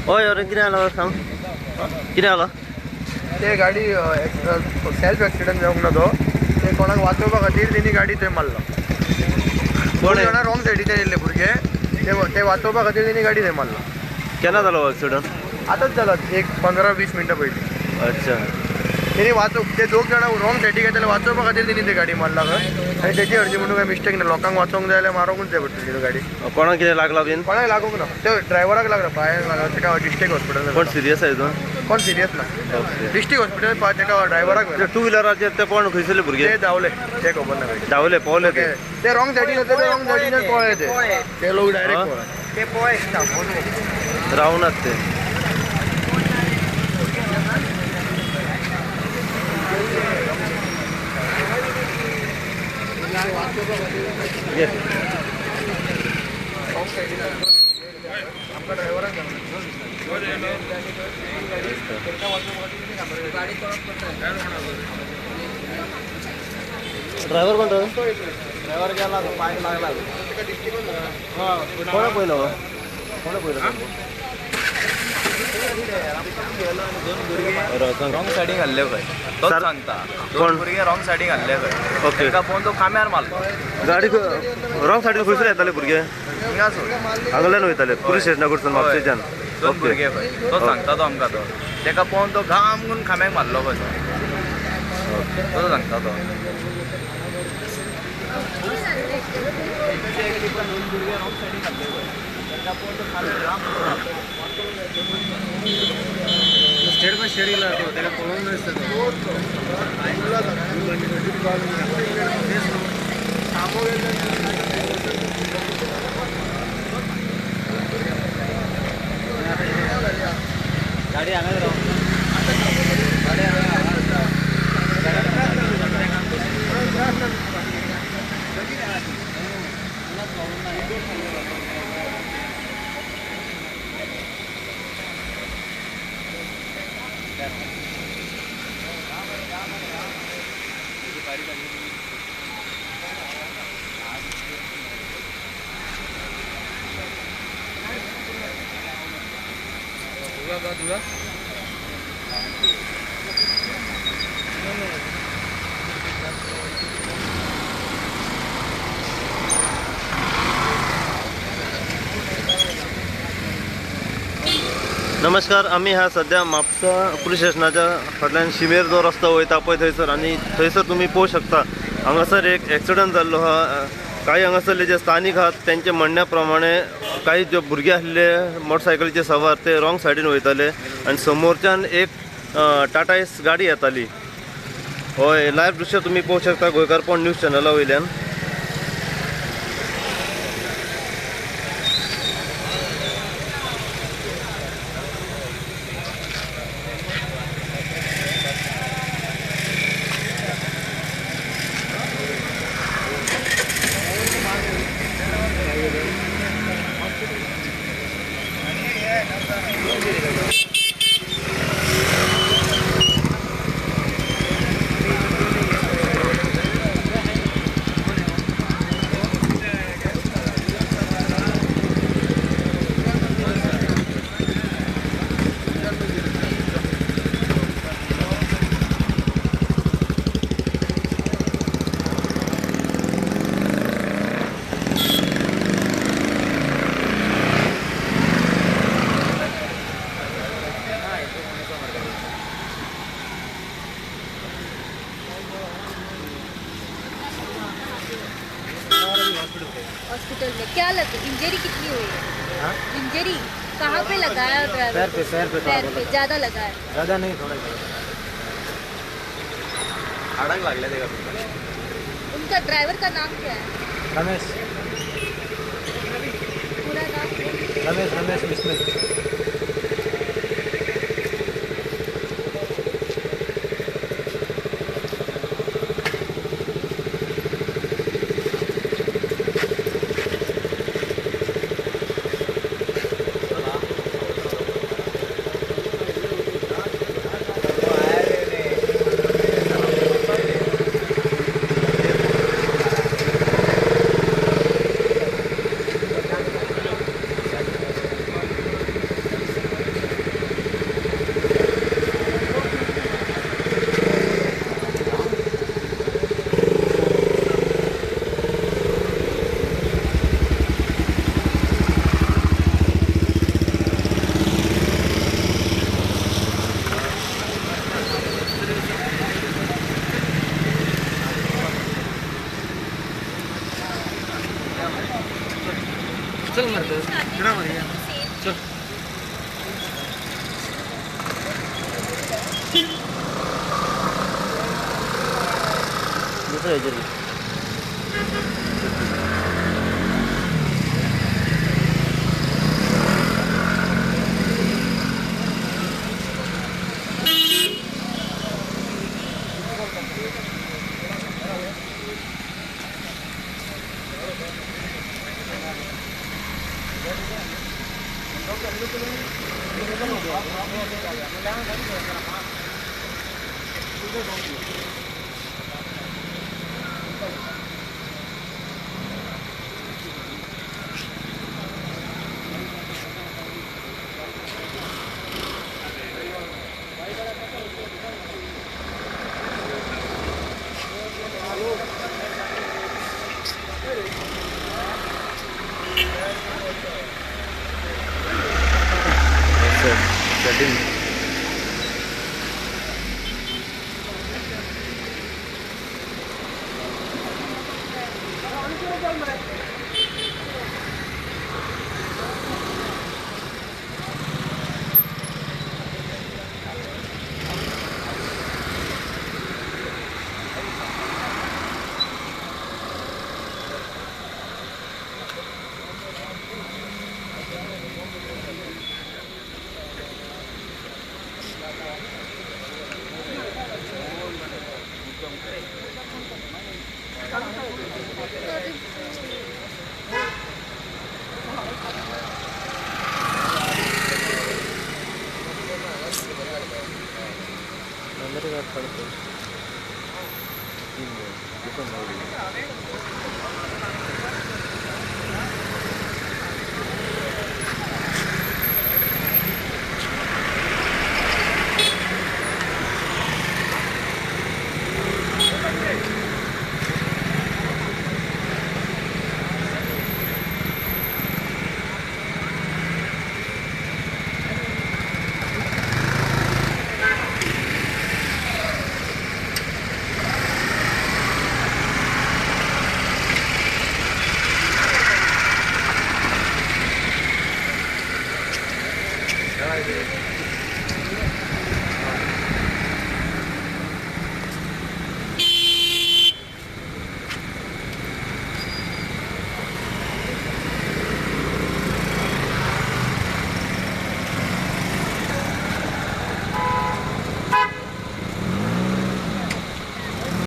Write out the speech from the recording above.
ओय अरे कितें जालो सांग कितें जालो ते गाडी सेल्फ एक्सिडेंट जावंक ना तो ते कोणाक वाचोवपा खातीर तेणी गाडी थंय मारलो दोन जाणां रॉंग सायडीच्यान येयल्ले भुरगे ते वाचोवपा खातीर तेणी गाडी थंय मारलो केन्ना जालो एक्सिडंट आतांच जाला एक 15-20 मिनटां पयलीं अच्छा तेणी ते दोग जाणां रॉंग सायडीक येताले वाचोवपा खातीर तेणी ती गाडी मारला खंय आनी तेची हरची म्हणून काय मिस्टेक ना लोकांक वाचोवंक जाय जाल्यार मारूंकूच जाय पडटली ती गाडी कोणाक कितें लागला बीन कोणाक लागूंक ना ते ड्रायव्हराक लागला पांयाक लागला तेका डिस्ट्रिक्ट हॉस्पिटल कोण सिरियस आहे तो कोण सिरियस ना डिस्ट्रिक्ट हॉस्पिटल तेका ड्रायव्हराक टू व्हिलराचेर ते कोण खंयसरले भुरगे ते धांवले ते खबर ना धांवले पावले ते रॉंग सायडीन होते ते रॉंग सायडीन पळय ते लोक डायरेक्ट ते पळय रावनात ते ड्रायव्हर कोण ड्रायव्हर गेला पाय लागला कोणा पयलो रॉंग सायडीक घाल्ले खंय तोच सांगता दोन भुरगे रॉंग सायडीक घाल्ले खंय ओके तेका पळोवन तो खांब्यार मारलो गाडी रॉंग सायडीन खंयसर येताले भुरगे हांगल्यान वयताले पुलीस स्टेशना कडसून म्हापशेच्यान दोन भुरगे खंय तो सांगता तो आमकां तो तेका पळोवन तो घाम करून खांब्याक मारलो खंय तो सांगता तो स्टेट बाय स्टेट इला तो त्याला पळवून नसतं गाडी हांगा नमस्कार आम्ही हा सध्या म्हापसा पुलीस स्टेशनाच्या फाटल्यान शिमेर जो रस्तो वयता पळय थंयसर आनी थंयसर तुमी पळोवंक शकता हांगासर एक एक्सिडंट जाल्लो हा काही हांगासरले जे स्थानिक आहात त्यांच्या म्हणण्या प्रमाणे काही जे भुरगे आसले मोटरसायकलीचे सवार ते रॉंग सायडीन वयताले आनी समोरच्यान एक टाटा एस गाडी येताली हय लायव्ह दृश्य तुमी पळोवंक शकता गोंयकारपण न्यूज चॅनला वयल्यान हॉस्पिटल में क्या इंजरी कितनी हुई है? इंजरी कहाँ पे लगा है? पैर पे ज़्यादा लगा है? ज़्यादा नहीं थोड़ा आडंग लागले ते उनका ड्राइवर का नाम क्या है? रमेश पूरा नाम? रमेश बिस्मिल चल मारतो चल दुसरं ह्याच्यात सेटिंग